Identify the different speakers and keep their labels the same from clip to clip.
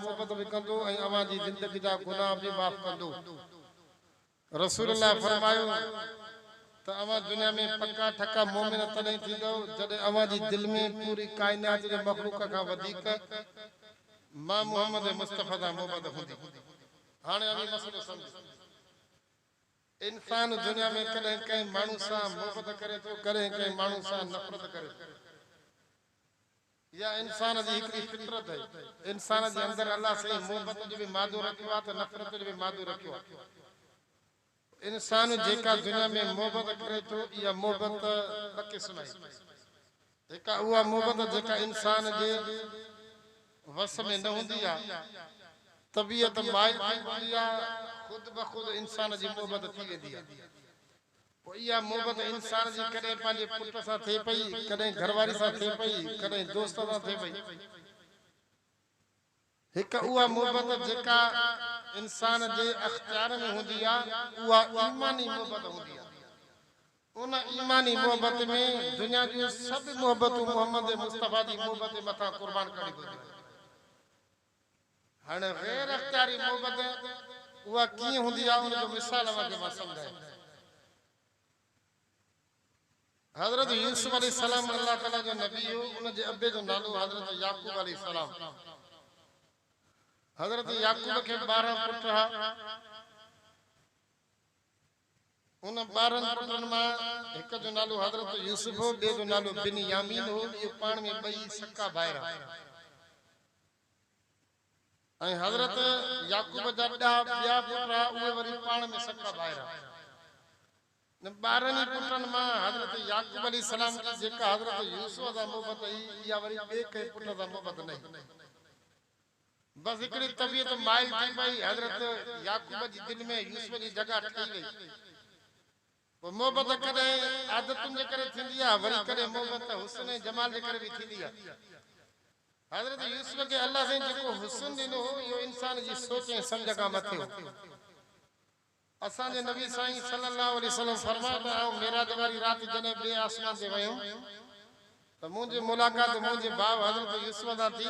Speaker 1: मोहब्बत भी कंदो ऐं अवां जी जिंदगी जा गुनाह भी माफ कंदो। रसूलुल्लाह फरमायो त अवां दुनिया में पक्का ठका मोमिन तॾहिं थींदो जॾहिं अवां जी दिल में पूरी कायनात जे मखलूक खां वधीक मां मोहम्मद मुस्तफा दा मोहब्बत हूंदी। हाणे अभी मसलो समझ, इंसान दुनिया में कॾहिं कंहिं माण्हू सां मोहब्बत करे थो, कॾहिं कंहिं माण्हू सां नफ़रत करे थो। या इंसान जी हिकिड़ी फितरत है, इंसान जे अंदर अल्लाह से मोहब्बत जो भी मादो रखियो आहे त नफ़रत जो भी मादो रखियो आहे। इंसान जेका दुनिया में मोहब्बत करे थो इहा मोहब्बत ॿ क़िस्म आहे। जेका उहा मोहब्बत जेका इंसान जे वस में न हूंदी आहे, तबीयत माइल थी हूंदी आहे, ख़ुद ब ख़ुद इंसान जी मोहब्बत थी वेंदी आहे। पोइ इहा मोहब्बत इंसान जी कॾहिं पंहिंजे पुट सां थिए पई, कॾहिं घरवारी सां थिए पई, कॾहिं दोस्त सां थिए पई। हिकु उहा मोहब्बत जेका इंसान जे अख्तियार में हूंदी आहे उहा ईमानी मोहब्बत हूंदी आहे। उन ईमानी मोहब्बत में दुनिया जूं सभु मोहब्बतूं मोहम्मद मुस्तफा जी मोहब्बत जे मथां कुर्बान करी पवंदियूं। हाणे गैर अख्तियारी मोहब्बत उहा कीअं हूंदी आहे उन जो मिसाल अवांखे मां सम्झायां। हज़रत यूसुफ अलैहिस्सलाम अल्लाह ताला जो नबी हो, उन जे अबे जो नालो हज़रत याकूब अलैहिस्सलाम। हज़रत याकूब के 12 पुट हा। उन 12 पुटन मां हिक जो नालो हज़रत यूसुफ हो, ॿिए जो नालो बिनयामीन हो। इहे पाण में ॿई सक्का भाइर हा। ऐं हज़रत याकूब जा ॿिया पुट हा, उहे वरी पाण में सक्का भाइर हा। 12 पुटन मां हज़रत याकूब अलैहिस्सलाम जी जेका हज़रत यूसुफ सां मोहब्बत हुई, इहा वरी ॿिए कंहिं पुट सां मोहब्बत न हुई। बस हिकिड़ी तबीयत माइल थी पई, हज़रत याकूब जी दिल में यूसुफ जी जगह ठही वई। पोइ मोहब्बत कॾहिं आदतुनि जे करे थींदी आहे, वरी कॾहिं मोहब्बत हुस्न ऐं जमाल जे करे बि थींदी आहे। हज़रत यूसुफ खे अल्लाह साईं जेको हुस्न ॾिनो हो, इहो इंसान जी सोच ऐं सम्झ खां मथे हो। असांजे नबी साईं सल्लल्लाहु अलैहि वसल्लम फरमाता आहियो, मेराज वारी राति जॾहिं ॿिए आसमान ते वयुमि त मुंहिंजी मुलाक़ात मुंहिंजे भाउ हज़रत यूसुफ सां थी।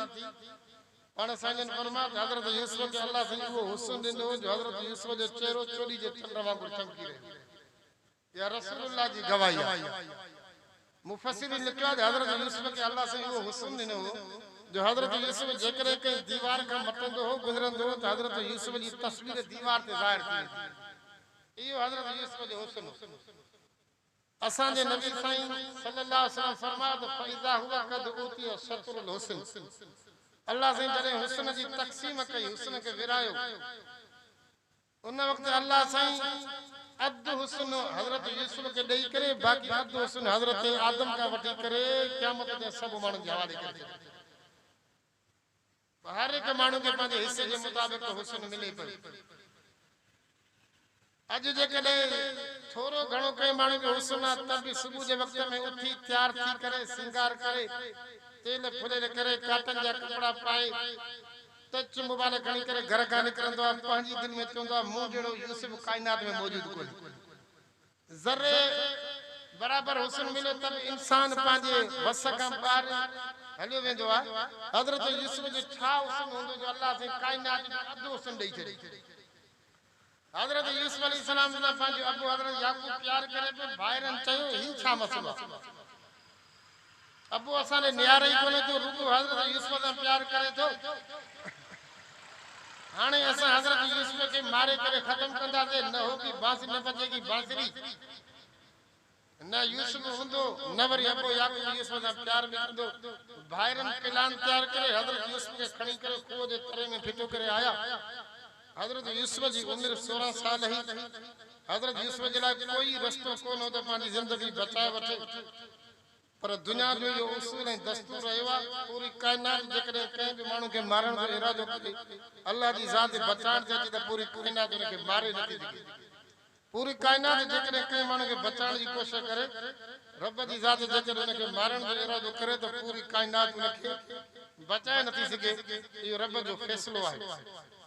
Speaker 1: पाण साईं फरमाता हज़रत यूसुफ खे अल्लाह साईं उहो हुस्न ॾिनो जो हज़रत यूसुफ जो चेहरो चोली जे चंड वांगुरु चमकी रहियो। या रसूलुल्लाह जी गवाही आहे। मुफस्सिरीन लिखियो आहे हज़रत यूसुफ खे अल्लाह साईं उहो हुस्न ॾिनो हो जो हज़रत यूसुफ जेकॾहिं कंहिं दीवार खां मटंदो हो, गुज़रंदो हो, त हज़रत यूसुफ जी तस्वीर दीवार ते ज़ाहिर थी वेंदी। इहो हज़रत यूसुफ जो हुस्न। असांजे नबी साईं सल्लल्लाहु अलैहि वसल्लम फरमायो त फइज़ा हुआ कद ऊतिय शतरुल हुस्न। अल्लाह साईं जॾहिं हुस्न जी तक़सीम कई, हुस्न खे विरायो, उन वक़्तु अल्लाह साईं अधु हुस्न हज़रत यूसुफ खे ॾेई करे बाक़ी अधु हुस्न हज़रत आदम खां वठी करे क़यामत जे सभु माण्हुनि जे हवाले करे छॾियो। हर हिकु माण्हू खे पंहिंजे हिसे जे मुताबिक़ हुस्न मिले पियो। अॼु जेकॾहिं थोरो घणो कंहिं माण्हू खे हुस्न आहे त बि सुबुह जे वक़्त में उथी तयार थी करे सिंगार करे तेल फुलेल करे काटन जा कपिड़ा पाए टच मोबाइल खणी करे घर खां निकिरंदो आहे, पंहिंजी दिलि में चवंदो आहे मूं जहिड़ो यूसुफ काइनात में मौजूदु कोन्हे। ज़रे बराबरि हुस्न मिले त इंसान पंहिंजे वस खां ॿाहिरि हलियो वेंदो आहे। हज़रत यूसुफ जो छा हुस्न हूंदो जो अल्लाह से काइनात में अधु हुस्न ॾेई छॾे। हज़रत यूसुफ अलैहिस्सलाम सां पंहिंजो अबू हज़रत याकूब प्यार करे पियो। भाइरनि चयो ही छा मसलो आहे? अबू असांजे नियारे ई कोन्हे जो रुगो हज़रत यूसुफ सां प्यार करे थो। हाणे असां हज़रत यूसुफ खे मारे करे ख़त्म कंदासीं, न होगी बांसुरी, न बजेगी बांसुरी, न यूसुफ हूंदो, न वरी अबू याकूब यूसुफ सां प्यार बि कंदो। भाइरनि प्लान तयार करे हज़रत यूसुफ खे खणी करे खूह जे तरे में फिटो करे आया। हज़रत यूसुफ जी उम्र 16 साल ही। हज़रत यूसुफ जे लाइ कोई रस्तो कोन हो त पंहिंजी ज़िंदगी बचाए वठे, पर दुनिया जो इहो उसूल ऐं दस्तूर रहियो आहे। पूरी काइनात जेकॾहिं कंहिं बि माण्हू खे मारण जो इरादो करे, अल्लाह जी ज़ात बचाइण जे अचे त पूरी काइनात उनखे मारे नथी सघे। पूरी काइनात जेकॾहिं कंहिं माण्हू खे बचाइण जी कोशिश करे, रब जी ज़ात जेकॾहिं उनखे मारण जो इरादो करे त पूरी काइनात उनखे बचाए नथी सके इहो रब जो फैसलो आहे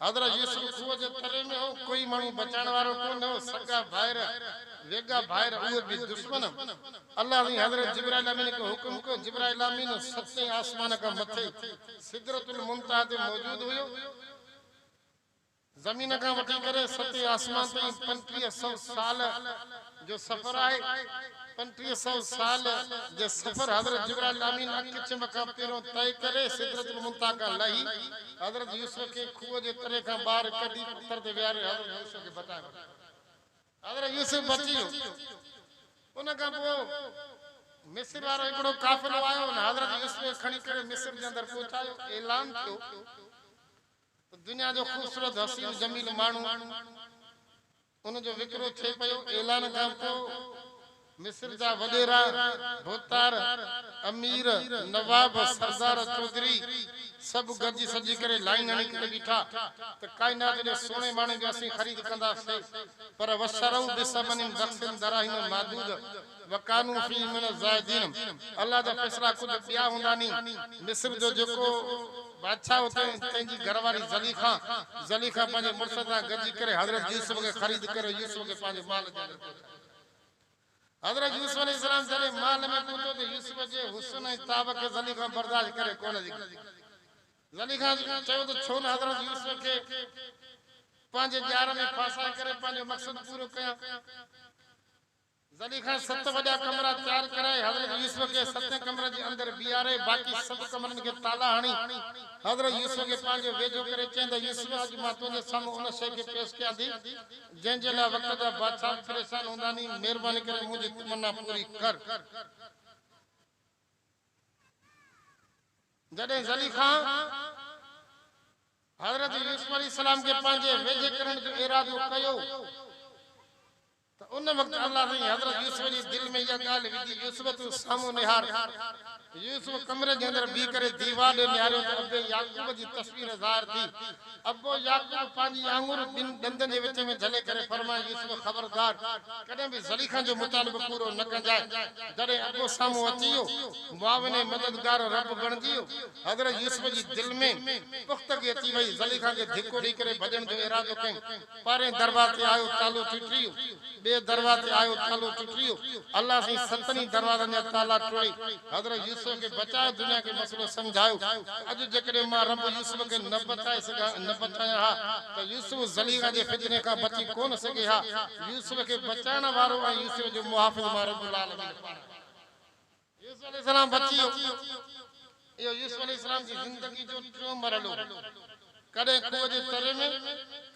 Speaker 1: हज़रत यूसुफ खूह जे तरे में हो कोई माण्हू बचाइण वारो कोन हो सगा भाइर वेगा भाइर उहे भी दुश्मन अल्लाह ने हज़रत जिब्राइल अमीन को हुक्म को जिब्राइल अमीन सतें आसमान का मथे सिदरतुल मुंतहा ते मौजूद हुयो जमीन का वठी करे सतें आसमान ताईं 3500 साल जो सफर आहे 3500 साल जे सफर हज़रत जिब्राइल अमीन अख चमका पहिरों तय करे सिदरतुल मुंतहा का लही हज़रत यूसुफ के खूह जे तरे का बाहर कढी पत्थर ते विहारे हज़रत यूसुफ के बचायो हज़रत यूसुफ बची वियो उन खां पोइ मिस्र वारो हिकिड़ो काफ़िलो आयो न हज़रत यूसुफ खणी करे मिस्र जे अंदर पहुचायो ऐलान थियो दुनिया जो खूबसूरत हसीन जमील माण्हू उन जो विकिरो थिए पियो ऐलान खां पोइ मिस्र जा वडेरा भोतार अमीर नवाब सरदार चौधरी सब गजी सजी करे लाइन हणी करे बीठा त कायनात जे सोने माण्हू जो असीं ख़रीद कंदासीं पर वशरऊ बिसमनिन बख्सिन दराहिम मादूद वकानू फी मिन ज़ाहिदीन अल्लाह जा फैसला कुछ ॿिया हूंदा नी मिस्र जो जेको बादशाह होते तेजी घरवारी ज़लीखा पंहिंजे मुड़स सां गजी करे हज़रत यूसुफ खे ख़रीद करे यूसुफ खे पंहिंजे माल जे अंदर हज़रत यूसुफ अलैहिस्सलाम जॾहिं माल में पहुतो त यूसुफ जे हुस्न ऐं ताब खे ज़लीखा बर्दाश्त करे कोन सघी ज़लीखा चयो त छो न हज़रत यूसुफ खे पंहिंजे ॼार में फासाए करे पंहिंजो मक़सद पूरो कयां ज़लीखा 7 वॾा कमरा तैयार कराए हज़रत यूसुफ के 7 कमरे जे अंदर बिहारे बाक़ी सब कमरनि खे ताला हणी हज़रत यूसुफ के पंहिंजो वेझो करे चईंदा यूसुफ अॼु मां तुंहिंजे साम्हूं उन शइ खे पेश कयां थी जंहिंजे लाइ वक़्त जा बादशाह परेशान हूंदा नी महिरबानी करे मुंहिंजी तमन्ना पूरी कर जॾहिं ज़लीखा हज़रत यूसुफ अलैहिस्सलाम के पंहिंजे वेझे करण जो इरादो कयो तो उन वक्त अल्लाह ने हज़रत यूसुफ जी दिल में यह गाल विधी यूसुफ तू सामो निहार यूसुफ कमरे के अंदर भी करे दीवार ने निहारियो तो अब्बे याकूब जी तस्वीर ज़ाहिर थी अब्बो याकूब पांजी आंगुर दंदन जे विच में झले करे फरमाए यूसुफ खबरदार कदे भी ज़लीखा जो मुतालबो पूरो न कंजाए जड़े अब्बो सामो अचियो मुआविन मददगार रब बणजियो हज़रत यूसुफ जी दिल में पुख्तगी अची वई ज़लीखा के धिको दी करे भजन जो इरादो कयो पारे दरबार ते आयो तालो टुटियो बे दरवाजे आयो तालो टुटियो अल्लाह से सतनी दरवाजा ने ताला तोड़ी हज़रत यूसुफ के बचाए दुनिया के मसलो समझायो अज जकरे मां रब यूसुफ के न बचाए सका न बचाया हा तो यूसुफ ज़लीखा जे फितने का बची कोन सके हा यूसुफ के बचाने वारो है यूसुफ जो मुहाफिज मां रब्बुल आलमीन यूसुफ अलैहिस्सलाम बचियो यो यूसुफ अलैहिस्सलाम की जिंदगी जो टियों मरलो कदे खूह जे तरे में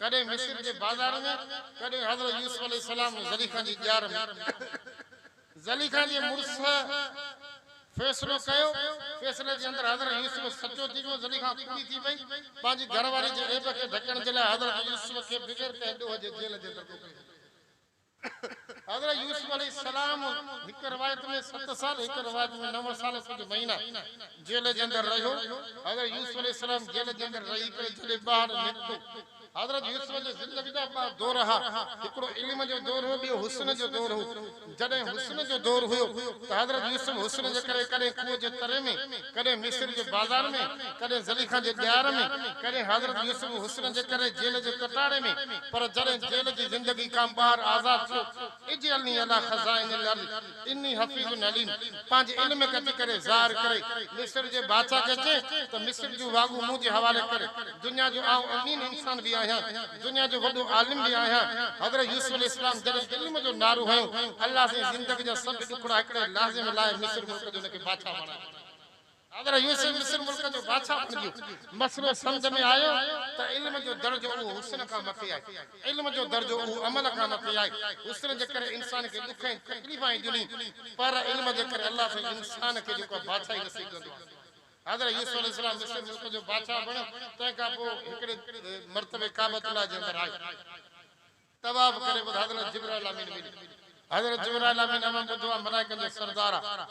Speaker 1: कदे मिस्र के बाजार में कदे हज़रत यूसुफ अलैहिस्सलाम ज़लीखा जी जार में ज़लीखा जी मुर्स फैसलो कयो फैसले जे अंदर हज़रत यूसुफ सचो थी वियो ज़लीखा कुड़ी थी पई पंहिंजी घरवारी जे ऐब खे ढकण जे लाइ हज़रत यूसुफ खे बिगैर कंहिं ॾोह जे जेल जे अंदर हज़रत यूसुफ अलैहिस्सलाम हिक रिवायत में 7 साल हिक रिवायत में 9 साल कुछ महीना जेल जे अंदर रहियो हज़रत यूसुफ अलैहिस्सलाम जेल जे अंदर रही करे जॾहिं ॿाहिरि निकितो हज़रत यूसुफ जी ज़िंदगी जा ॿ दौर हा हिकिड़ो इल्म जो दौर हो ॿियो हुस्न जो दौर हो जॾहिं हुस्न जो दौर हुयो त हज़रत यूसुफ हुस्न जे करे कॾहिं खूह जे तरे में कॾहिं मिस्र जे बाज़ार में कॾहिं ज़लीखा जे ॾियार में कॾहिं हज़रत यूसुफ हुस्न जे करे जेल जे कटारे में पर जॾहिं जेल जी ज़िंदगी खां ॿाहिरि आज़ाद थियो इजअलनी अला खज़ाइनिल अर्ज़ इन्नी हफ़ीज़ुन अलीम पंहिंजे इल्म खे अची करे ज़ाहिर करे मिस्र जे बादशाह खे चए त मिस्र जूं वागूं मुंहिंजे हवाले करे दुनिया जो आउं अमीन इंसान भी दुनिया जो वडो आलिम भी आया हज़रत यूसुफ अलैहिस्सलाम जॾहिं इल्म जो नारो हयो अल्लाह से जिंदगी जा सब टुकड़ा हिकड़े लाज़िम लाए मिस्र मुल्क जो उनके बादशाह बणायो हज़रत यूसुफ मिस्र मुल्क जो बादशाह बणियो मसलो समझ में आयो त इल्म जो दर्जो वो हुस्न का मथे आहे इल्म जो दर्जो वो अमल का मथे आहे हुस्न जे करे इंसान के दुख ऐं तकलीफ़ां ॾिनी पर इल्म जे करे अल्लाह से इंसान के जेको बादशाही नसीब कंदो हज़रत यूसुफ अलैहिस्सलाम मिस्र मुल्क जो बादशाह बणियो तंहिंखां पोइ हिकिड़े मर्तबे काबतुल्लाह जे अंदर आयो तवाफ करे हज़रत जिब्राइल अमीन मिली हज़रत जिब्राइल अमीन अमन ॿुधो आहे मलाइकनि जो सरदार आहे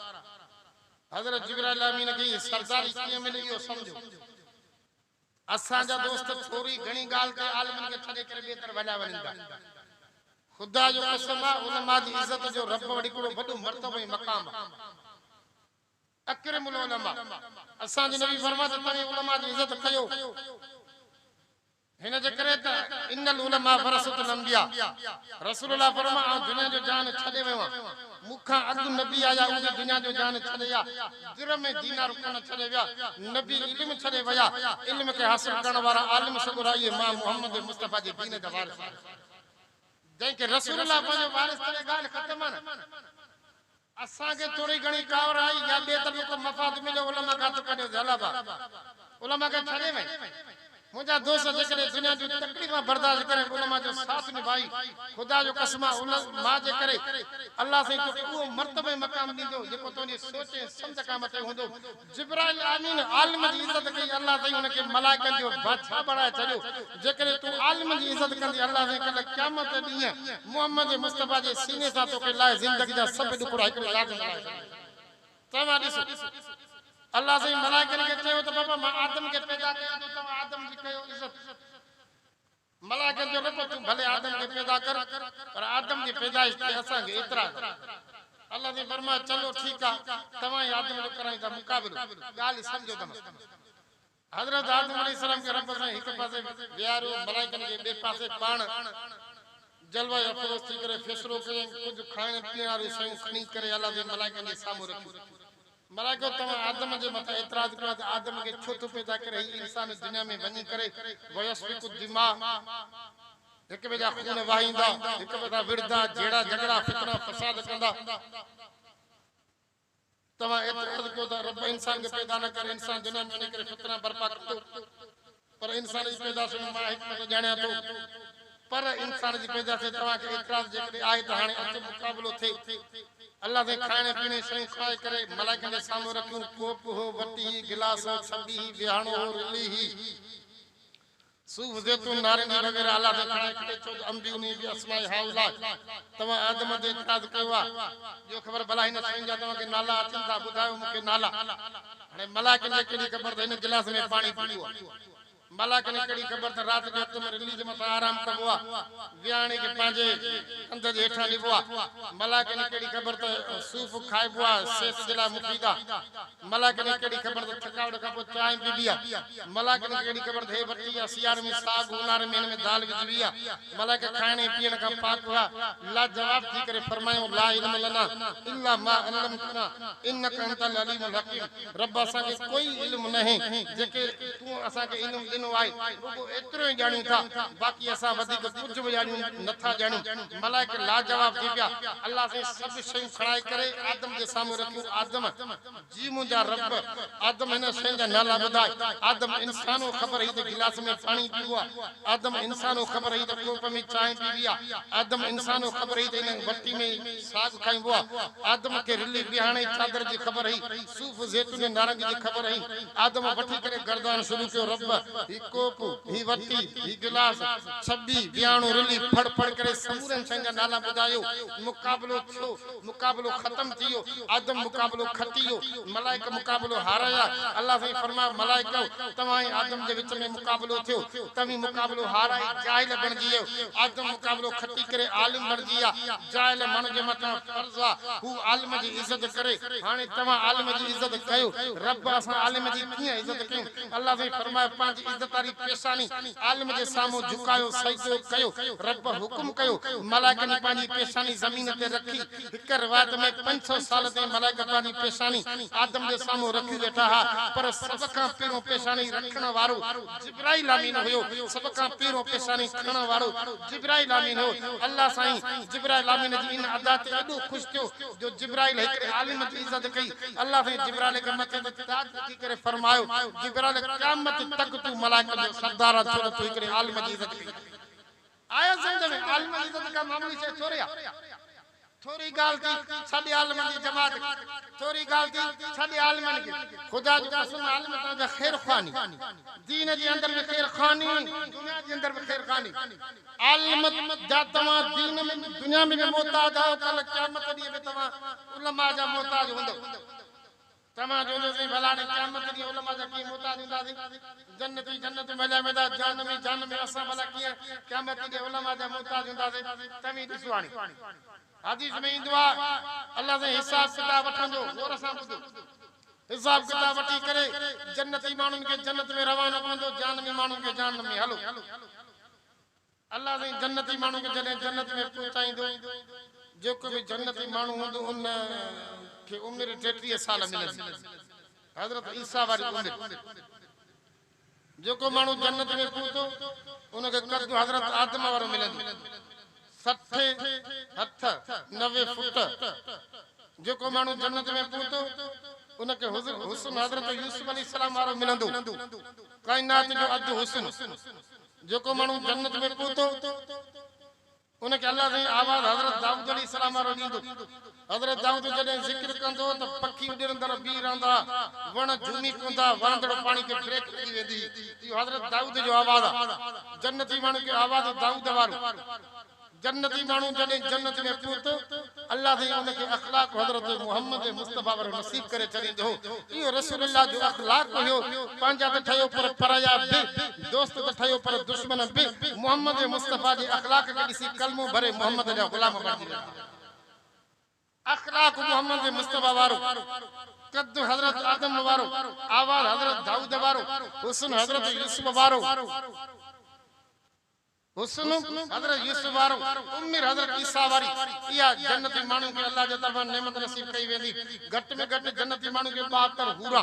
Speaker 1: हज़रत जिब्राइल अमीन खे सरदारी कीअं मिली इहो सम्झो असांजा दोस्त थोरी घणी ॻाल्हि ते आलिमनि खे छॾे करे ॿिए तरफ़ वॾा वञनि था ख़ुदा जो कसम आहे उन मां जी इज़त जो रब वटि हिकिड़ो वॾो मर्तबो ऐं मक़ाम आहे अकरमुल उलमा असां जे नबी फरमाते तवी उलमा जी इज्जत कयो हिन जे करे त इन्नल उलमा वरसतुल अंबिया रसूलुल्लाह फरमा दुनिया जो जान छॾे वियो मुखा अॻु नबी आया उहे दुनिया जो जान छॾे विया दिर में दीनार कोन छॾे विया नबी इल्म छॾे विया इल्म खे हासिल करण वारा आलिम सगुरा इहे मां मोहम्मद मुस्तफा जे दीन जा वारिस जंहिंखे रसूलुल्लाह पंहिंजो वारिस करे ॻाल्हि ख़तम आहे असां खे थोरी घणी कावर आई या ॿिए तरफ़ को मफ़ाद मिलियो उलमा खां त कढियो जलाबा उलमा खे छॾे वई मुझा दोस्त जेकरे दुनिया जो तकलीफ़ बर्दाश्त करे उलमा जो साथ निभाई खुदा जो कसम मां जे करे अल्लाह से तो वो मर्तबे मकाम दींदो जेको तोनी सोचे समझ का मते हुंदो जिब्राइल आमीन आलिम जी इज्जत कई अल्लाह से उनके मलाइकन जो बादशाह बनाए छड़ियो जेकरे तू आलिम जी इज्जत कंदी अल्लाह से कल क़यामत ॾींहुं मोहम्मद मुस्तफा जे सीने सां तोखे लाइ जिंदगी जा सब ॾुकड़ा हिकड़ो याद कराए तव्हां ॾिसो अल्लाह से मलाइकन के चयो तो बाबा मां आदम के पैदा कयो तो तव्हां आदम जी कयो इज्जत मलाइकन जो रब तू भले आदम के पैदा कर पर आदम की पैदाइश ते असां के एतराज अल्लाह ने फरमाया चलो ठीक है तव्हां आदम जो कराई ता मुकाबलो गाल समझो तम हजरत आदम अलैहिस्सलाम के रब से एक पासे वियारो मलाइकन के बे पासे पाण जलवा अफरोज थी करे फैसलो करे कुछ खाने पीने वाली शयूं खणी करे अल्लाह जे मलाइकन के सामने रखी मलाइको तव्हां आदम जे मथा एतराज कयो त आदम के छो तो पैदा करे ही इंसान दुनिया में वञी करे वयस्फिकु दिमा एक बेजा खून वहाईंदा एक बेजा विरदा जेड़ा झगड़ा फितना फसाद कंदा तव्हां एतराज कयो त रब इंसान के पैदा न करे इंसान दुनिया में वञी करे फितना बर्पा कंदो पर इंसान जी पैदाश में मां हिकमत ॼाणिया थो पर इंसान जी पैदाश ते तव्हां के एतराज जेकॾहिं आहे त हाणे अच मुक़ाबलो थिए अल्लाह से खाने पीने शयूं खाए करे मलाइकन के सामने रखूं कोप हो वटी गिलास हो छबी बिहाणो हो रिली ही सूफ जैतून नारंगी वगैरह अल्लाह से खाए करे चो अंबियुनी भी अस्माए हाउला तवा आदम दे इतराज कयो जो खबर भला हिन शयुनि जा तव्हां के नाला अचनि था ॿुधायो मूंखे नाला हाणे मलाइकन खे कहिड़ी ख़बर त हिन गिलास में पाणी पियो मलाइकन खे कहिड़ी ख़बर त रात जो वक़्त में रिलीज मथां आराम कबो आहे विहाणे खे पंहिंजे कंध जे हेठां ॾिबो आहे मलाइकन खे कहिड़ी ख़बर त सूफ़ खाइबो आहे सिहत जे लाइ मुफ़ीद आहे मलाइकन खे कहिड़ी ख़बर त थकावट खां पोइ चांहि पीबी आहे मलाइकन खे कहिड़ी ख़बर त हे वठी आहे सियारे में साग ऊन्हारे में हिन में दाल विझबी आहे मलाइक खाइण पीअण खां पाक हुआ लाजवाब थी करे फरमायो ला इल्म लना इल्ला मा अल्लमतना इन्नका अंतल अलीमुल हकीम रब असां खे कोई इल्म नहीं जेके तू असां खे इल्म ॾिनो आहे रुगो एतिरो ई ॼाणूं था बाक़ी असां वधीक कुझु बि ॼाणूं नथा ॼाणूं मलाइक लाजवाब थी पिया अल्लाह से सभु शयूं खणाए करे आदम जे साम्हूं रखियूं आदम जी मुंहिंजा रब आदम हिन शयुनि जा नाला ॿुधाए आदम इंसानो ख़बर हुई त गिलास में पाणी पीबो आहे आदम इंसानो ख़बर हुई त कोप में चांहि पीबी आहे आदम इंसानो ख़बर हुई त हिन वटी में साग खाइबो आहे आदम खे रिली बिहाणे चादर जी ख़बर हुई सूफ़ ज़ैतून नारंगी जी ख़बर हुई आदम वठी करे गर्दान शुरू कयो रब ही कोप ही वटी ही गिलास छबी बिहाणो रिली फड़ फड़ करे समूरन शयुनि जा नाला ॿुधायो मुकाबलो थियो मुकाबलो ख़त्म थी वियो आदम मुकाबलो खटी वियो मलाइक मुकाबलो हाराया अल्लाह से फरमाया मलाइको तव्हां आदम जे विच में मुकाबलो थियो तव्हीं मुकाबलो हाराई जाहिल बणजी वियो आदम मुकाबलो खटी करे आलिम बणजी विया जाहिल माण्हू जे मथां फर्ज़ आहे हू आलिम जी इज़त करे हाणे तव्हां आलिम जी इज़त कयो रब असां आलिम जी कीअं इज़त कयूं अल्लाह से फरमाया पंहिंजी इज़त वारी पेशानी आलिम जे साम्हूं झुकायो सजदो कयो रब हुकुम कयो मलाइकनि पंहिंजी पेशानी ज़मीन ते रखी हिक रिवायत में 500 साल ते मलाइक पंहिंजी पेशानी आदम जे साम्हूं रखी वेठा हा पर सभ खां पहिरियों पेशानी रखण वारो जिब्राइल आमीन हुयो सभ खां पहिरियों पेशानी खणण वारो जिब्राइल आमीन हो अल्लाह साईं जिब्राइल आमीन जी इन अदा ते एॾो ख़ुशि थियो जो जिब्राइल हिकिड़े आलिम जी इज़त कई अल्लाह साईं जिब्राइल खे मथे ते ताज रखी करे फरमायो जिब्राइल क़यामत तक तू मलाइक जो सरदार छो तू हिकिड़े आलिम जी इज़त कई आया समझ में आलिम जी इज़त का मामूली शइ थोरी आहे थोरी गाल थी छॾे आलिम जी जमात थोरी गाल थी छॾे आलिमन खे खुदा जो कसम आलिम तव्हांजा ख़ैर ख़ानी दीन जे अंदर में ख़ैर ख़ानी दुनिया जे अंदर में ख़ैर ख़ानी आलिम जा तव्हां दीन में दुनिया में भी मोहताज आहियो कल क़यामत ॾींहं में तव्हां उलमा जा मोहताज हूंदो तव्हां जो से भलाने क़यामत ॾींहुं उलमा जा कीअं मोहताज हूंदासीं जन्नती जन्नत में जान में असां भला कीअं क़यामत ॾींहुं उलमा जा मोहताज हूंदासीं तव्हीं ॾिसो हाणे हदीस में इंदो अल्लाह से हिसाब किताब वठंदो और असां ॿुधो हिसाब किताब वठी करे जन्नती माण्हुनि खे जन्नत में रवानो कंदो, जानमी माण्हुनि खे जान में हलो। अल्लाह साईं जन्नती माण्हू खे जॾहिं जन्नत में पहुचाईंदो, जेको बि जन्नती माण्हू हूंदो उन खे उमिरि 33 साल मिलंदी, हज़रत ईसा वारी उमिरि। जेको माण्हू जन्नत में पहुतो उनखे कद हज़रत आदम वारो मिलंदो, 60 हथ 90 फुट। जेको माण्हू जन्नत में पहुतो उनखे हुस्न हज़रत यूसुफ अलैहिस्सलाम वारो मिलंदो, कायनात जो अधु हुस्न। जेको माण्हू जन्नत में पहुतो उनखे अल्लाह जी आवाज़ हज़रत दाऊद अलैहिस्सलाम वारो ॾींदो। हज़रत दाऊद जॾहिं ज़िक्र कंदो त पखी उॾंदड़ बी रहंदा, वण झूमी पवंदा, वहंदड़ पाणी खे ब्रेक लॻी वेंदी। इहो हज़रत दाऊद जो आवाज़ आहे। जन्नती माण्हू खे आवाज़ दाऊद वारो। जन्नती माण्हू जॾहिं जन्नत में पहुतो अल्लाह साईं उनखे अखलाक हज़रत मुहम्मद मुस्तफ़ा वारो नसीब करे छॾींदो। इहो रसूलुल्लाह जो अखलाक हुयो। पंहिंजा त ठहियो पर पराया बि, दोस्त त ठहियो पर दुश्मन बि। मुहम्मद मुस्तफ़ा जे अखलाक खे ॾिसी कलमो भरे मुहम्मद जा ग़ुलाम बणिजी विया। अखलाक मुहम्मद मुस्तफ़ा वारो, कद हज़रत आदम वारो, आवाज़ हज़रत दाऊद वारो, हुस्न हज़रत यूसुफ वारो, हुस्न हज़रत यूसुफ वारो, उमिर हज़रत ईसा वारी। इहा जन्नती माण्हू खे अल्लाह जे तरफ़ां नेमत नसीब कई वेंदी। घटि में घटि जन्नती माण्हू खे 72 हूरा,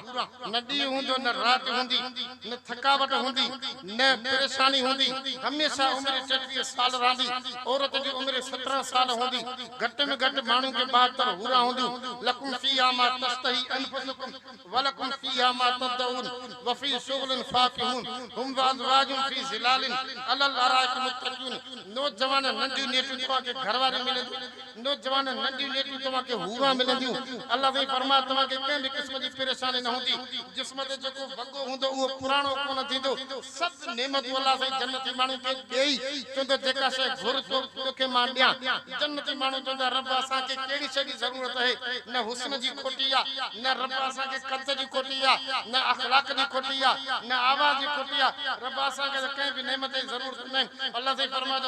Speaker 1: न ॾींहुं हूंदो न राति हूंदी, न थकावट हूंदी न परेशानी हूंदी। हमेशह उमिरि 33 साल रहंदी। औरत जी उमिरि 17 साल हूंदी। घटि में घटि माण्हू खे 72 हूरा हूंदियूं। लकुम फीहा मा तस्तही अनफुसुकुम वलकुम फीहा मा तदउन वफी शुगलिन फाकिहून हुम वअज़वाजुम फी ज़िलालिन अलल अराइक मुत्तक़ून। नौजवान नंढियूं नेटियूं तव्हांखे घरवारी मिलंदियूं, नौजवान नंढियूं नेटियूं तव्हांखे हूरा मिलंदियूं। अल्लाह साईं फरमाए तव्हांखे कंहिं बि क़िस्म जी परेशानी न हूंदी। जिस्म ते जेको वॻो हूंदो उहो पुराणो कोन थींदो। सभु नेमतूं अल्लाह साईं जन्नती माण्हू खे ॾेई चवंदो जेका शइ घुर तोखे मां ॾियां। जन्नती माण्हू चवंदा रब असांखे कहिड़ी शइ जी ज़रूरत आहे, न हुस्न जी खोटी आहे, न रब असांखे कद जी खोटी आहे, न अखलाक जी खोटी आहे, न आवाज़ जी खोटी आहे। रब असांखे कंहिं बि नेमत जी ज़रूरत न आहे। अल्लाह साईं फरमाए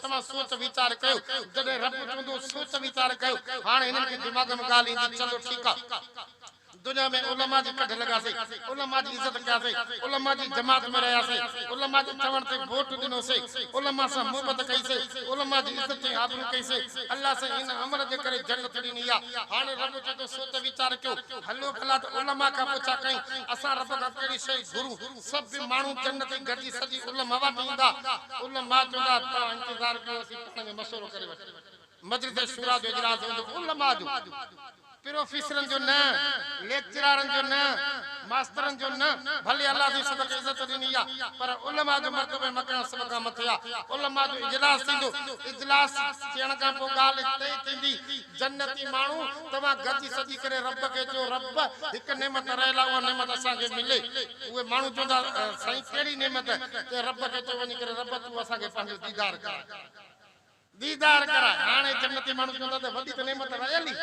Speaker 1: तव्हां सोच वीचार कयो। जॾहिं रब चवंदो सोच वीचार कयो, हाणे हिननि खे दिमाग़ में ॻाल्हि ईंदी, चलो ठीकु आहे। दुनिया में उलमा जी कढ लगासीं, उलमा जी इज़त कयासीं, उलमा जी जमात में रहियासीं, उलमा जे चवण ते वोट ॾिनोसीं, उलमा सां मोहबत कईसीं, उलमा जी इज़त ऐं आबरू कईसीं। अल्लाह सां इन अमल जे करे जन्नत ॾिनी आहे। हाणे रब चए थो सोच वीचार कयो, हलो भला त उलमा खां पुछा कयूं असां रब खां कहिड़ी शइ घुरूं। सभु माण्हू जन्नत गॾिजी सॼी उलमा वटि ईंदा। उलमा चवंदा तव्हां इंतज़ार कयो, असीं पाण में मशवरो करे वठूं। मजलिस शूरा जो इजलास हूंदो उलमा जो, प्रोफेसरनि जो न, लेक्चररनि जो न, मास्तरनि जो न। भले अल्लाह जी सदके इज़त ॾिनी आहे पर उलमा जो मर्तबो मकान सभ खां मथे आहे। उलमा जो इजलास थींदो, इजलास थियण खां पोइ ॻाल्हि तय थींदी। जन्नती माण्हू तव्हां गॾिजी सॼी करे रब खे चयो रब हिकु नेमत रहियल आहे, उहा नेमत असांखे मिले। उहे माण्हू चवंदा साईं कहिड़ी नेमत? त रब खे चयो वञी करे रब तूं असांखे पंहिंजो दीदार कराए, दीदार कराए। हाणे जन्नती माण्हू चवंदा त वॾी त नेमत रहियल ई,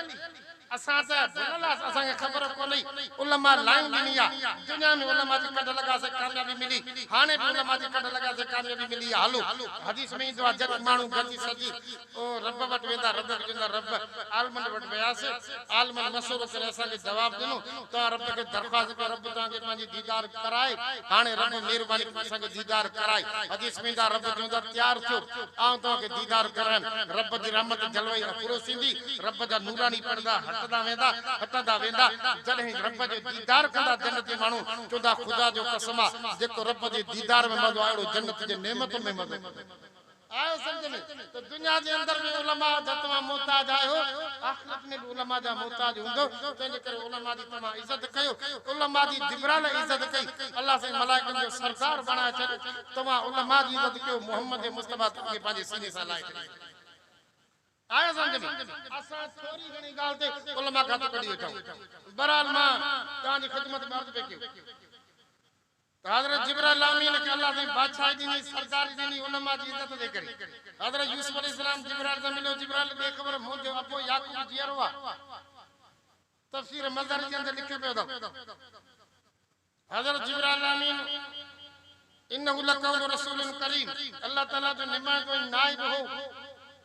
Speaker 1: असां त भुलियल असांखे ख़बर कोन्हे। उलमा लाइन ॾिनी आहे, दुनिया में उलमा जी कढ लॻासीं कामयाबी मिली, हाणे बि उलमा जी कढ लॻासीं कामयाबी मिली आहे। हलो हदीस में ईंदो आहे जॾहिं माण्हू गॾिजी सॼी रब वटि वेंदा, रब खे चवंदा रब आलमनि वटि वियासीं, आलमनि मशवरो करे असांखे जवाबु ॾिनो, तव्हां रब खे दरख़्वास्त कयो रब तव्हांखे पंहिंजी दीदार कराए। हाणे रब महिरबानी करे असांखे दीदार कराए। हदीस में ईंदा रब चवंदा तयारु थियो आउं तव्हांखे दीदार कराइमि। रब जी रहमत जलवई अफ़रोज़ थींदी, रब जा नूरानी पर्दा हटंदा वेंदा। जॾहिं रब जो दीदार कंदा जन्नती माण्हू चवंदा ख़ुदा जो कसम आहे जेको रब जे दीदार में मज़ो आहे जन्नत जे नेमत में मज़ो आयो। सम्झ में त दुनिया जे अंदर में उलमा जा तव्हां मोहताज आहियो, आख़िरत में बि उलमा जा मोहताज हूंदो। तंहिंजे करे उलमा जी तव्हां इज़त कयो। उलमा जी जिब्राइल इज़त कई, अल्लाह साईं मलाइकनि जो सरदार बणाए छॾियो। तव्हां उलमा जी इज़त कयो, मुहम्मद मुस्तफ़ा तव्हांखे पंहिंजे सीने सां लाए छॾियो। आयो सम्झ में? असां थोरी घणी ॻाल्हि ते उलमा खां कढी वेठा। बहरहाल मां तव्हांजी ख़िदमत में अर्ज़ु पियो कयो त हज़रत जिब्राइल अमीन खे अल्लाह साईं बादशाही ॾिनी, सरदारी ॾिनी उलमा जी इज़त जे करे। हज़रत यूसुफ अलैहिस्सलाम जिब्राइल सां मिलियो, जिब्राइल बेख़बर मुंहिंजो अबो याकूब जीअरो आहे। तफ़सीर मज़हरी जे अंदरि लिखियो पियो अथव हज़रत जिब्राइल अमीन इन्नहु लक़ौलु रसूलिन करीम, अल्लाह ताला जो निमाइंदो नाइब हो।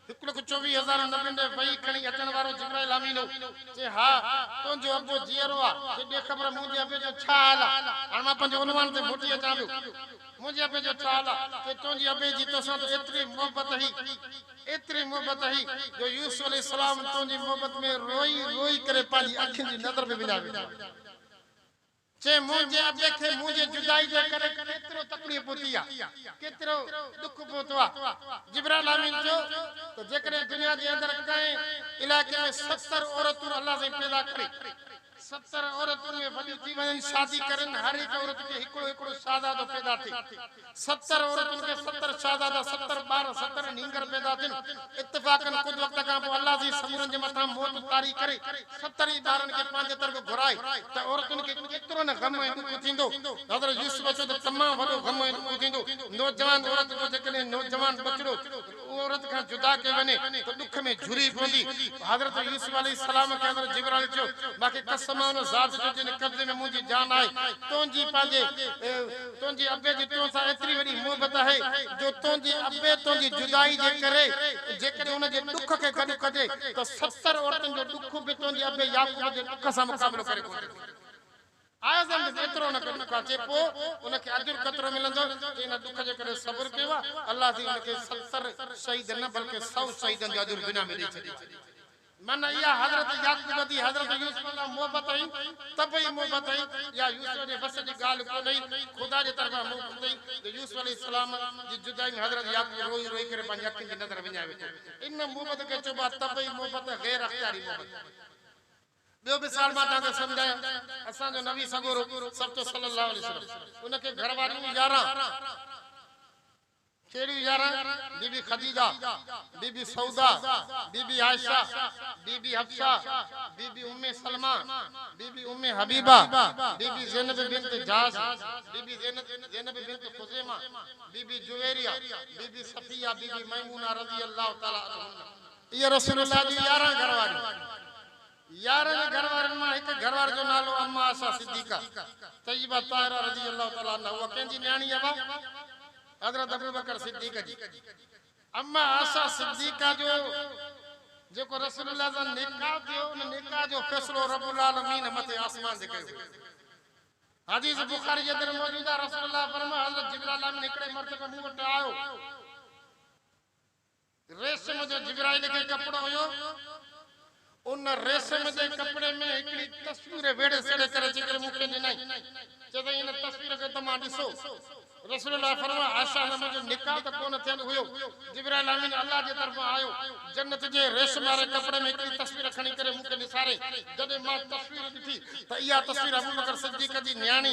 Speaker 1: 1,24,000 नबीन दे वही खणी अचण वारो जिब्राइल अमीन चे हा तुंहिंजो अबो जीअरो आहे के ॾे ख़बर मुंहिंजे अबे जो छा हाल आहे हाणे मां पंहिंजो उनवान ते मोटी अचां पियो मुंहिंजे अबे जो छा हाल आहे के तुंहिंजी अबे जी तोसां त एतिरी मोहबत हुई जो यूसुफ अलैहिस्सलाम तुंहिंजी मोहबत में रोई रोई करे पंहिंजी अखियुनि जी नज़र में विञाए चे मुंहिंजे अबे खे मुंहिंजे जुदाई जे करे केतिरो तकलीफ़ पहुती आहे केतिरो दुख पहुतो आहे जिब्राइल अमीन जो तो जेकॾहिं दुनिया जे अंदरि कंहिं इलाइक़े में 70 औरतूं अल्लाह से पैदा करे 70 औरतुन में वडी थी वञनि शादी करन हर एक औरत के हिकिड़ो हिकिड़ो शाहज़ादो पैदा थे 70 औरतुन के 70 शाहज़ादा 70 ॿार 70 नींगर पैदा थिन इत्तेफाकन कुछ वक्त खां पोइ अल्लाह जी समूरन जे मथां मौत तारी करे 70 ई ॿारन के पंहिंजे तरफ़ घुराए त औरतुन के केतिरो न गम ऐं दुख थींदो हज़रत यूसुफ जो त तमामु वॾो गम ऐं दुख थींदो नौजवान औरत जो जेकॾहिं नौजवान बचड़ो औरत खां जुदा के वञे तो दुख में झुरी पवंदी हज़रत यूसुफ अलैहिस्सलाम के अंदर जिब्राइल चयो मांखे कसम आहे ज़ात जो जिन कब्ज़े में मुंहिंजी जान आहे तुंहिंजी अबे जी तोसां एतिरी वॾी मोहबत आहे जो तुंहिंजी अबे तुंहिंजी जुदाई जे करे जेकॾहिं उन जे दुख खे गॾु कजे त 70 औरतुनि जो दुख बि तुंहिंजे अबे याकूब जे दुख सां मुक़ाबिलो करे आया समझ एतिरो न कनि काचे पोइ उनखे अजुर कतिरो मिलंदो इन दुख जे करे सब्र कयो आहे अल्लाह जी उनखे 70 शहीद न बल्कि 100 शहीदनि जो अजुर दुनिया में ॾेई छॾी मन या हज़रत याकूब दी हज़रत यूसुफ सां मोहबत हुई तबई मोहबत हुई या यूसुफ जे बस जी ॻाल्हि कोन्हे ख़ुदा जे तरफ़ां मोहबत हुई त यूसुफ अलैहिस्सलाम जी जुदाई में हज़रत याकूब रोई रोई करे पंहिंजी अखियुनि जी नज़र विञाए वेठो इन मोहबत खे चइबो आहे तबई मोहबत गैर अख़्तियारी मोहबत ॿियो मिसाल मां तव्हांखे सम्झायां असांजो नबी सगोरो सब्तो सल्लल्लाहु अलैहि वसल्लम उनखे घर वारियूं 11 केड़ी 11 बीबी खदीजा बीबी सौदा बीबी आयशा बीबी हफ्सा बीबी उम्मे सलमा बीबी उम्मे हबीबा बीबी ज़ैनब बिन्त जाश बीबी ज़ैनब बिन्त खुज़ैमा बीबी जुवैरिया बीबी सफिया बीबी मैमूना रज़ी अल्लाह ताला अन्हा ये रसूलुल्लाह जी 11 घरवारी 11 घरवारनि मां हिकु घरवार जो नालो अम्मा आशा सिद्दीका तय्यबा ताहिरा रज़ी अल्लाह ताला अन्हा उहा कंहिंजी न्याणी आहे हज़रत अबू बकर सिद्दीक जी अम्मा आशा सिद्दीका जो जेको रसूलुल्लाह सां निकाह थियो उन निकाह जो फ़ैसिलो रब्बुल आलमीन मथे आसमान ते कयो हदीस बुखारी जे अंदर मौजूद आहे रसूलुल्लाह फरमाया हज़रत जिब्राइल अमीन हिकड़े मर्तबे मूं वटि आयो रेशम जो जिब्राइल खे कपड़ो हुयो उन रेशम जे कपड़े में हिकड़ी तस्वीर वेड़े सेड़े करे जेकर मूंखे ॾिनई चई इन तस्वीर खे त मां ॾिसो रसूलुल्लाह फरमाया आशा न मुंहिंजो निकाह त कोन थियन हुयो जिब्राइल अमीन अल्लाह जे तरफ़ां आयो जन्नत जे रेशम वारे कपड़े में हिकड़ी तस्वीर खणी करे मूंखे ॾिसारे जॾहिं मां तस्वीर ॾिठी त इहा तस्वीर अबू बकर सिद्दीक जी न्याणी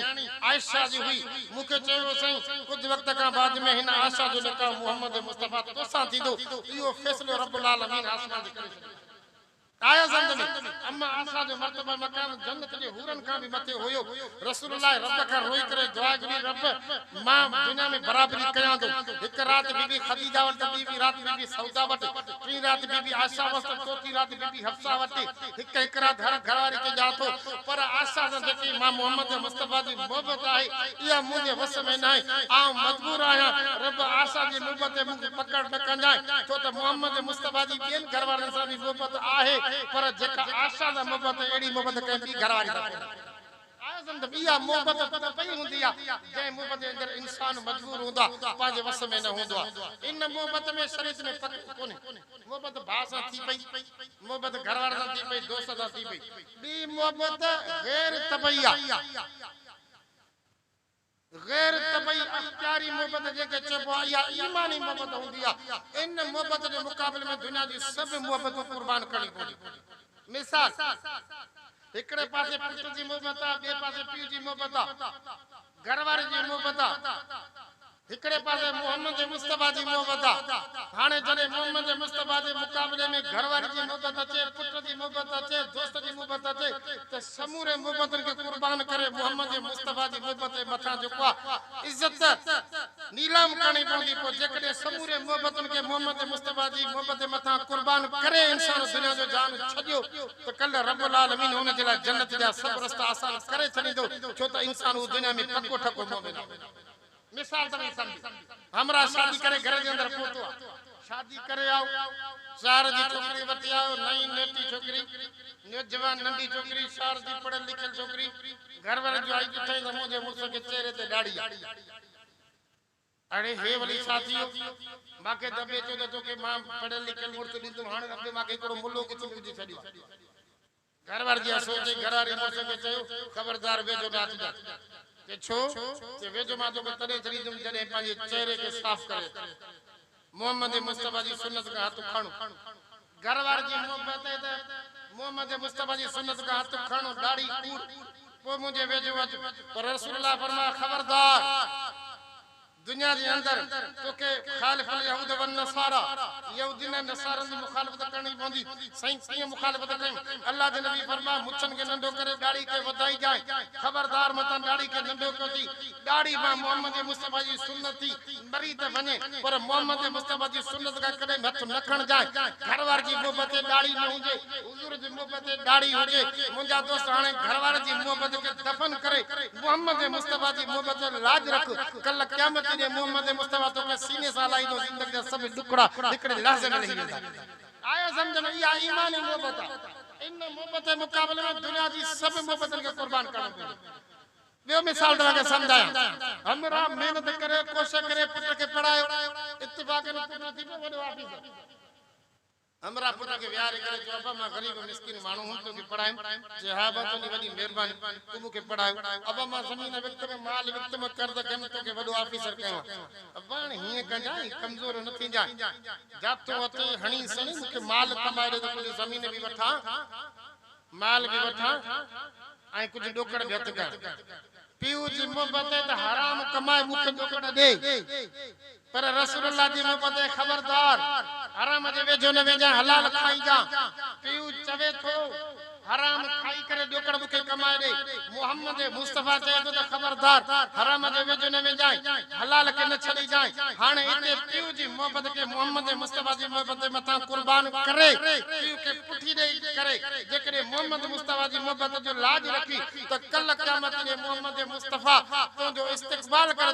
Speaker 1: आयशा जी हुई मूंखे चयो साईं कुझु वक़्त खां बाद में हिन आशा जो निकाह मोहम्मद मुस्तफा तोसां थींदो इहो फ़ैसिलो रब्बुल आलमीन आसमान ते करे छॾियो आया समझ में अम्मा आशा जो मर्तबा मकान जन्नत जे हूरन का भी मथे होयो रसूलुल्लाह रब का रोई करे दुआ करी रब मां दुनिया में बराबरी कयां दो एक रात बीबी खदीजा वट बीबी रात बीबी सौदा वट टी रात बीबी आशा वट चौथी रात बीबी हफ्सा वट एक रात हर घरवारी के जातो पर आशा से जेकी मां मोहम्मद मुस्तफा जी मोहब्बत आहे या मुझे वस में नहीं आ मजबूर आया रब आशा जी मोहब्बत मुझे पकड़ न कंजाए तो त मोहम्मद मुस्तफा जी बेन घरवारन सां भी मोहब्बत आहे पर जेका आशा दा मोहब्बत एड़ी मोहब्बत के भी घरवारी दा आया समझ इया मोहब्बत त पई हुंदी आ जे मोहब्बत जे अंदर इंसान मजबूर हुंदा पाजे वस में न हुंदो इन मोहब्बत में शरीयत में फर्क कोने मोहब्बत भाउ सां थी पई मोहब्बत घरवार सां थी पई दोस्त सां थी पई बी मोहब्बत गैर तबई गैर तबई अख्तियारी मोहब्बत जेके चइबो आहे या ईमानी मोहब्बत हुंदी आहे इन मोहब्बत जे मुक़ाबले में दुनिया जी सब मोहब्बतूं कुर्बान करणी पवंदी मिसाल हिकड़े पासे पुट जी मोहब्बत आहे ॿिए पासे पीउ जी मोहब्बत आहे घरवारी जी मोहब्बत आहे हिकड़े पासे मोहम्मद मुस्तफा जी मोहब्बत आहे हाणे जॾहिं मोहम्मद मुस्तफा जे मुक़ाबले में घरवारी जी मोहब्बत अचे पुट जी मोहब्बत अचे दोस्त जी मोहब्बत अचे त समूरे मोहब्बतुनि खे कुर्बान करे मोहम्मद मुस्तफा जी मोहब्बत जे मथां जेको आहे इज़त नीलाम करणी पवंदी पोइ जेकॾहिं समूरे मोहब्बतुनि खे मोहम्मद मुस्तफा जी मोहब्बत जे मथां कुर्बान करे इंसान दुनिया जो जान छॾियो त कल्ह रब्बुल आलमीन हुन जे लाइ जन्नत जा सभु रस्ता आसान करे छॾींदो छो त इंसान उहो दुनिया में पको ठको मोमिन आहे मिसाल तव्हां समझ हमरा शादी करे घर जे अंदर पहुतो शादी करे आओ शहर जी छोकरी वठी आओ नई नेटी छोकरी नौजवान नंढी छोकरी शहर जी पढ़ल लिखल छोकरी घर वाले जो आई ठाई त मुझे मुर्स के चेहरे ते दाढ़ी अरे हे वाली साथियों माके दबे चो तो के मां पढ़ल लिखल मुर्स दी तुम हाने रब माके कोड़ो मुल्लो के चुप दी छडियो घर वार जी सोचे घर वाली मुर्स के चयो खबरदार वेजो नाच जा के छो ते वेजो मा तो के तने छड़ी तुम जने पाजे चेहरे के साफ करे मोहम्मद मुस्तफा जी सुन्नत का हाथ खणो घर वार जी मोहब्बत है मोहम्मद मुस्तफा जी सुन्नत का हाथ खणो दाढ़ी कूड़ वो मुझे वेजो अच पर रसूलुल्लाह फरमा खबरदार दुनिया के अंदर तो के खालिफ यहूद व नसारा यहूदी ने नसारा की मुखालफत करनी पौंदी सही सही मुखालफत कई अल्लाह के नबी फरमा मुछन के नंडो करे दाढ़ी के वधाई जाए खबरदार मत दाढ़ी के नंडो कोती दाढ़ी में मोहम्मद मुस्तफा जी सुन्नत थी मरी त बने पर मोहम्मद मुस्तफा जी सुन्नत का कदे मत नखण जाए घरवार की मोहब्बत दाढ़ी न हुजे हुजूर जी मोहब्बत दाढ़ी हुजे मुंजा दोस्त हाने घरवार जी मोहब्बत के दफन करे मोहम्मद मुस्तफा जी मोहब्बत लाज रख कल क़यामत ने मोहम्मद मुस्तफा तो के सीने से लाई दो जिंदगी का सब टुकड़ा निकले लहजे में नहीं वेंदा आया समझ में या ईमानी मोहब्बत इन मोहब्बत के मुकाबले में दुनिया की सब मोहब्बत के कुर्बान करना पड़े वे मिसाल दवा के समझाया हमरा मेहनत करे कोशिश करे पुत्र के पढ़ायो इत्तेफाक ने पुत्र थी बड़ो ऑफिसर हमरा पुत्र के व्यार करे जो अब मैं गरीब मिस्किन मानू हूं तो के पढ़ाए जहाबा तो नी बड़ी मेहरबानी तुम के पढ़ायो अब मैं जमीन वक्त में माल वक्त में कर दे तो के बड़ो ऑफिसर कहो अब बाण हिए कंजाई कमजोर न थी जाए जातो अते हणी सणी मुके माल कमाए दे तो जमीन भी वठा माल भी वठा आई कुछ डोकड़ व्यक्त कर पीऊ जी मोहब्बत है हराम कमाए मुके डोकड़ दे पर रसूलुल्लाह जी मोहब्बत खबरदार हराम जे वेजो न वेजा हलाल खाई जा पीऊ चवे थो हराम खाई करे डोकड़ मुके कमाए दे मोहम्मद मुस्तफा चे तो खबरदार हराम जे वेजो न वेजा हलाल के न छड़ी जाए हाने इते पीऊ जी मोहब्बत के मोहम्मद मुस्तफा जी मोहब्बत मथा कुर्बान करे पीऊ के पुठी दे करे जेकरे मोहम्मद मुस्तफा जी मोहब्बत जो लाज रखी तो कल क़यामत ने मोहम्मद मुस्तफा तो जो इस्तकबाल करे